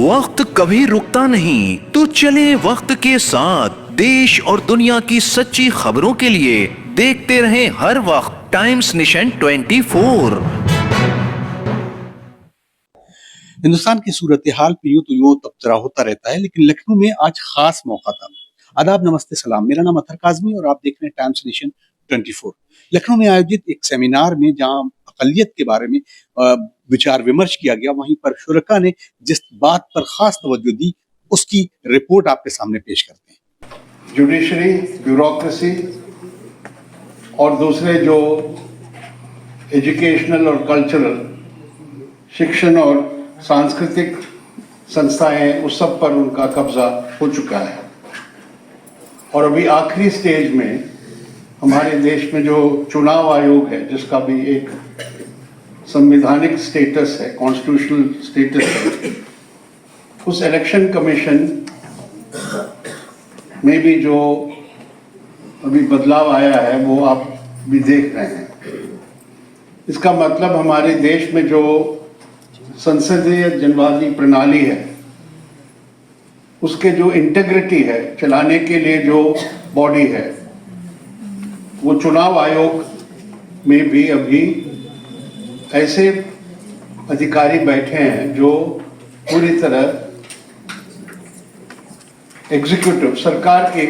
वक्त कभी रुकता नहीं, तो चले वक्त के साथ। देश और दुनिया की सच्ची खबरों के लिए देखते रहें हर वक्त टाइम्स नेशन 24। हिंदुस्तान की सूरत हाल पे यूं तो यूं तबसरा होता रहता है, लेकिन लखनऊ में आज खास मौका था। आदाब, नमस्ते, सलाम। मेरा नाम अतर काजमी और आप देख रहे हैं टाइम्स नेशन 24। लखनऊ में आयोजित एक सेमिनार में जहां अकलियत के बारे में विचार विमर्श किया गया, वहीं पर शुरका ने जिस बात पर खास तवज्जो दी उसकी रिपोर्ट आपके सामने पेश करते हैं। जुडिशरी, ब्यूरोक्रेसी और दूसरे जो एजुकेशनल और कल्चरल, शिक्षण और सांस्कृतिक संस्थाएं, उस सब पर उनका कब्जा हो चुका है। और अभी आखिरी स्टेज में हमारे देश में जो चुनाव आयोग है, जिसका भी एक संवैधानिक स्टेटस है, कॉन्स्टिट्यूशनल स्टेटस है, उस इलेक्शन कमीशन में भी जो अभी बदलाव आया है वो आप भी देख रहे हैं। इसका मतलब हमारे देश में जो संसदीय जनवादी प्रणाली है, उसके जो इंटेग्रिटी है, चलाने के लिए जो बॉडी है, वो चुनाव आयोग में भी अभी ऐसे अधिकारी बैठे हैं जो पूरी तरह एग्जीक्यूटिव सरकार के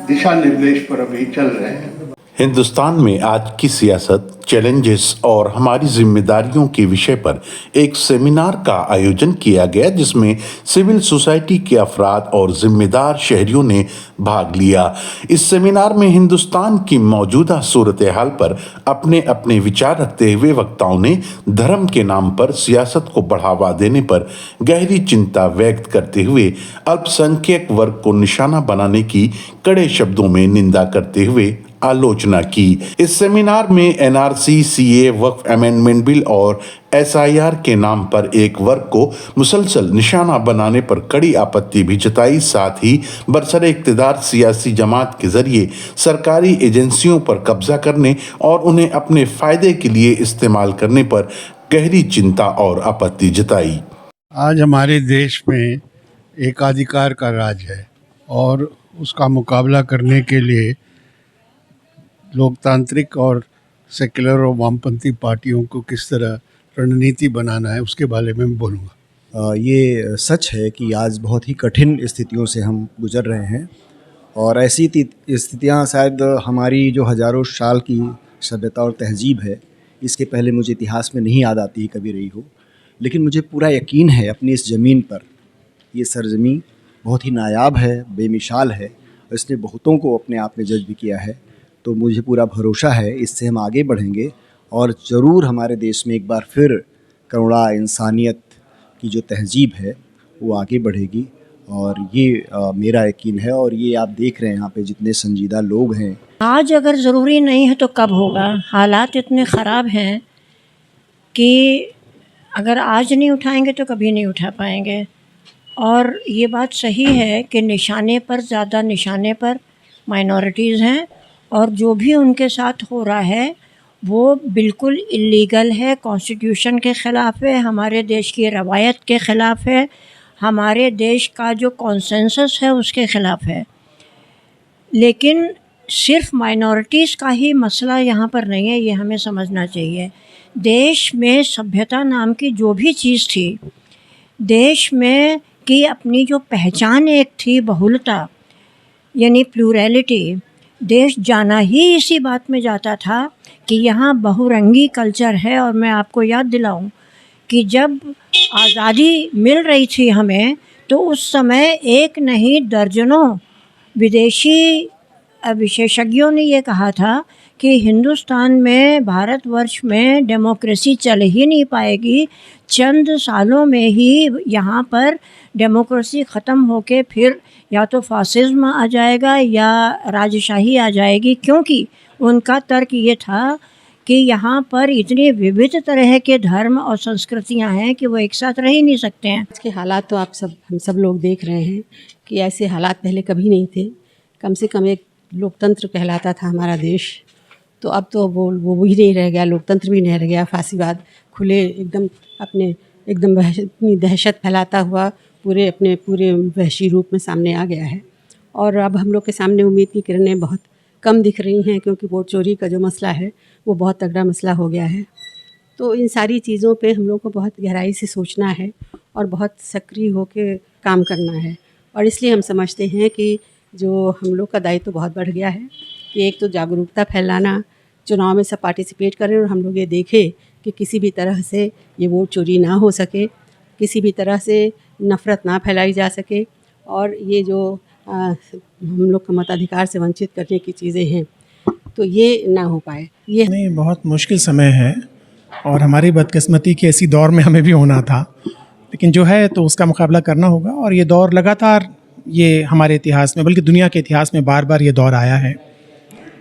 दिशा निर्देश पर अभी चल रहे हैं। हिंदुस्तान में आज की सियासत, चैलेंजेस और हमारी जिम्मेदारियों के विषय पर एक सेमिनार का आयोजन किया गया, जिसमें सिविल सोसाइटी के अफराद और जिम्मेदार शहरियों ने भाग लिया। इस सेमिनार में हिंदुस्तान की मौजूदा सूरत हाल पर अपने अपने विचार रखते हुए वक्ताओं ने धर्म के नाम पर सियासत को बढ़ावा देने पर गहरी चिंता व्यक्त करते हुए अल्पसंख्यक वर्ग को निशाना बनाने की कड़े शब्दों में निंदा करते हुए आलोचना की। इस सेमिनार में एनआरसी, सीए, वक्फ अमेंडमेंट बिल और एसआईआर के नाम पर एक वर्ग को मुसलसल निशाना बनाने पर कड़ी आपत्ति भी जताई। साथ ही बरसरे इक्तिदार सियासी जमात के जरिए सरकारी एजेंसियों पर कब्जा करने और उन्हें अपने फायदे के लिए इस्तेमाल करने पर गहरी चिंता और आपत्ति जताई। आज हमारे देश में एकाधिकार का राज है और उसका मुकाबला करने के लिए लोकतांत्रिक और सेक्युलर और वामपंथी पार्टियों को किस तरह रणनीति बनाना है, उसके बारे में बोलूँगा। ये सच है कि आज बहुत ही कठिन स्थितियों से हम गुजर रहे हैं और ऐसी स्थितियाँ शायद हमारी जो हज़ारों साल की सभ्यता और तहजीब है, इसके पहले मुझे इतिहास में नहीं याद आती कभी रही हो। लेकिन मुझे पूरा यकीन है अपनी इस ज़मीन पर, ये सरज़मीं बहुत ही नायाब है, बेमिसाल है और इसने बहुतों को अपने आप में जज्ब किया है। तो मुझे पूरा भरोसा है इससे हम आगे बढ़ेंगे और ज़रूर हमारे देश में एक बार फिर करुणा, इंसानियत की जो तहजीब है वो आगे बढ़ेगी। और ये मेरा यकीन है और ये आप देख रहे हैं यहाँ पे जितने संजीदा लोग हैं। आज अगर ज़रूरी नहीं है तो कब होगा? हालात इतने ख़राब हैं कि अगर आज नहीं उठाएंगे तो कभी नहीं उठा पाएंगे। और ये बात सही है कि निशाने पर माइनॉरिटीज़ हैं और जो भी उनके साथ हो रहा है वो बिल्कुल इलीगल है, कॉन्स्टिट्यूशन के ख़िलाफ़ है, हमारे देश की रवायत के ख़िलाफ़ है, हमारे देश का जो कॉन्सेंसस है उसके ख़िलाफ़ है। लेकिन सिर्फ माइनॉरिटीज़ का ही मसला यहाँ पर नहीं है, ये हमें समझना चाहिए। देश में सभ्यता नाम की जो भी चीज़ थी, देश में की अपनी जो पहचान एक थी, बहुलता यानी प्लूरैलिटी, देश जाना ही इसी बात में जाता था कि यहाँ बहुरंगी कल्चर है। और मैं आपको याद दिलाऊं कि जब आज़ादी मिल रही थी हमें, तो उस समय एक नहीं दर्जनों विदेशी विशेषज्ञों ने ये कहा था कि हिंदुस्तान में, भारतवर्ष में डेमोक्रेसी चल ही नहीं पाएगी, चंद सालों में ही यहाँ पर डेमोक्रेसी ख़त्म होके फिर या तो फासिज्म आ जाएगा या राजशाही आ जाएगी। क्योंकि उनका तर्क ये था कि यहाँ पर इतनी विविध तरह के धर्म और संस्कृतियाँ हैं कि वो एक साथ रह ही नहीं सकते हैं। आज के हालात तो हम सब लोग देख रहे हैं कि ऐसे हालात पहले कभी नहीं थे। कम से कम एक लोकतंत्र कहलाता था हमारा देश, तो अब तो वो भी नहीं रह गया, लोकतंत्र भी नहीं रह गया। फासीवाद खुले एकदम अपने एकदम इतनी दहशत फैलाता हुआ अपने पूरे वहशी रूप में सामने आ गया है। और अब हम लोग के सामने उम्मीद की किरणें बहुत कम दिख रही हैं, क्योंकि वोट चोरी का जो मसला है वो बहुत तगड़ा मसला हो गया है। तो इन सारी चीज़ों पे हम लोग को बहुत गहराई से सोचना है और बहुत सक्रिय होकर काम करना है। और इसलिए हम समझते हैं कि जो हम लोग का दायित्व तो बहुत बढ़ गया है कि एक तो जागरूकता फैलाना, चुनाव में सब पार्टिसिपेट करें और हम लोग ये देखें कि किसी भी तरह से ये वोट चोरी ना हो सके, किसी भी तरह से नफ़रत ना फैलाई जा सके, और ये जो हम लोग का मताधिकार से वंचित करने की चीज़ें हैं तो ये ना हो पाए। ये नहीं, बहुत मुश्किल समय है और हमारी बदकिस्मती के ऐसी दौर में हमें भी होना था, लेकिन जो है तो उसका मुकाबला करना होगा। और ये दौर लगातार, ये हमारे इतिहास में बल्कि दुनिया के इतिहास में बार बार ये दौर आया है,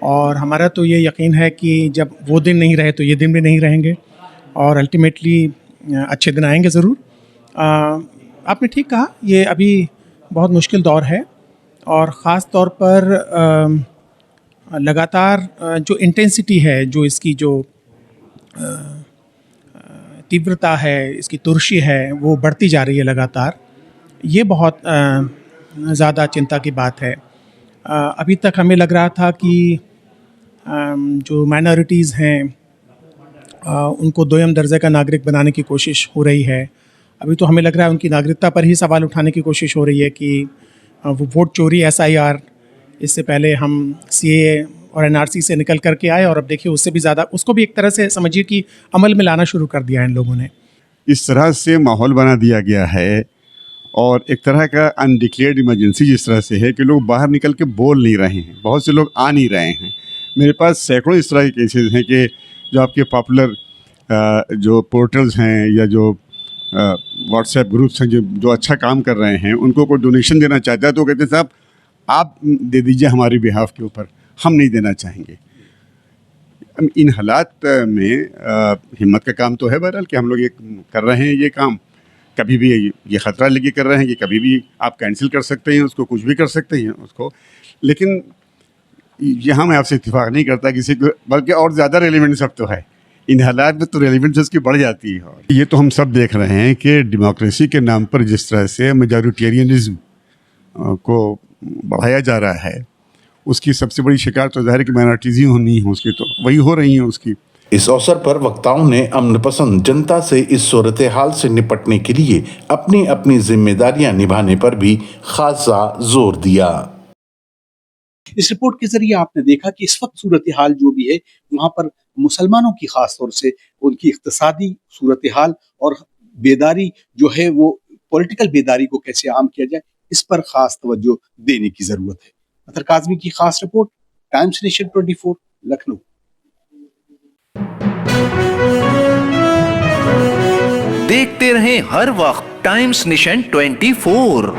और हमारा तो ये यकीन है कि जब वो दिन नहीं रहे तो ये दिन भी नहीं रहेंगे, और अल्टीमेटली अच्छे दिन आएंगे ज़रूर। आपने ठीक कहा, ये अभी बहुत मुश्किल दौर है, और ख़ास तौर पर लगातार जो इंटेंसिटी है, जो इसकी जो तीव्रता है, इसकी तुर्शी है, वो बढ़ती जा रही है लगातार। ये बहुत ज़्यादा चिंता की बात है। अभी तक हमें लग रहा था कि जो माइनॉरिटीज़ हैं उनको दोयम दर्जे का नागरिक बनाने की कोशिश हो रही है। अभी तो हमें लग रहा है उनकी नागरिकता पर ही सवाल उठाने की कोशिश हो रही है कि वो वोट चोरी, SIR, इससे पहले हम CAA और NRC से निकल कर के आए, और अब देखिए उससे भी ज़्यादा, उसको भी एक तरह से समझिए कि अमल में लाना शुरू कर दिया है इन लोगों ने। इस तरह से माहौल बना दिया गया है, और एक तरह का अनडिक्लेयर्ड इमरजेंसी जिस तरह से है कि लोग बाहर निकल के बोल नहीं रहे हैं, बहुत से लोग आ नहीं रहे हैं। मेरे पास सैकड़ों इस तरह के केसेस हैं कि जो आपके पॉपुलर जो पोर्टल्स हैं या जो व्हाट्सएप ग्रुप्स हैं जो अच्छा काम कर रहे हैं, उनको कोई डोनेशन देना चाहता है तो कहते हैं साहब आप दे दीजिए हमारी बिहाफ के ऊपर, हम नहीं देना चाहेंगे। इन हालात में हिम्मत का काम तो है बहरहाल कि हम लोग ये कर रहे हैं, ये काम कभी भी ये ख़तरा लेके कर रहे हैं कि कभी भी आप कैंसिल कर सकते हैं उसको, कुछ भी कर सकते हैं उसको। लेकिन यहाँ मैं आपसे इत्तेफाक नहीं करता किसी को, बल्कि और ज़्यादा रेलिवेंस अब तो है इन हालात में, तो रेलिवेंस उसकी बढ़ जाती है। और ये तो हम सब देख रहे हैं कि डेमोक्रेसी के नाम पर जिस तरह से मेजॉरिटेरियनिज्म को बढ़ाया जा रहा है, उसकी सबसे बड़ी शिकार तो ज़ाहिर है कि माइनॉरिटीज़ ही होनी है, उसकी तो वही हो रही हैं उसकी। इस अवसर पर वक्ताओं ने अमन पसंद जनता से इस सूरत हाल से निपटने के लिए अपनी अपनी जिम्मेदारियां निभाने पर भी खासा जोर दिया। इस रिपोर्ट के जरिए आपने देखा कि इस वक्त सूरत हाल जो भी है वहाँ पर मुसलमानों की खास तौर से उनकी इक्तिसादी सूरत हाल और बेदारी जो है वो पॉलिटिकल बेदारी को कैसे आम किया जाए, इस पर खास तवज्जो देने की जरूरत है। अतर काज़मी की खास रिपोर्ट, टाइम्स नेशन 24, लखनऊ। देखते रहें हर वक्त टाइम्स नेशन 24।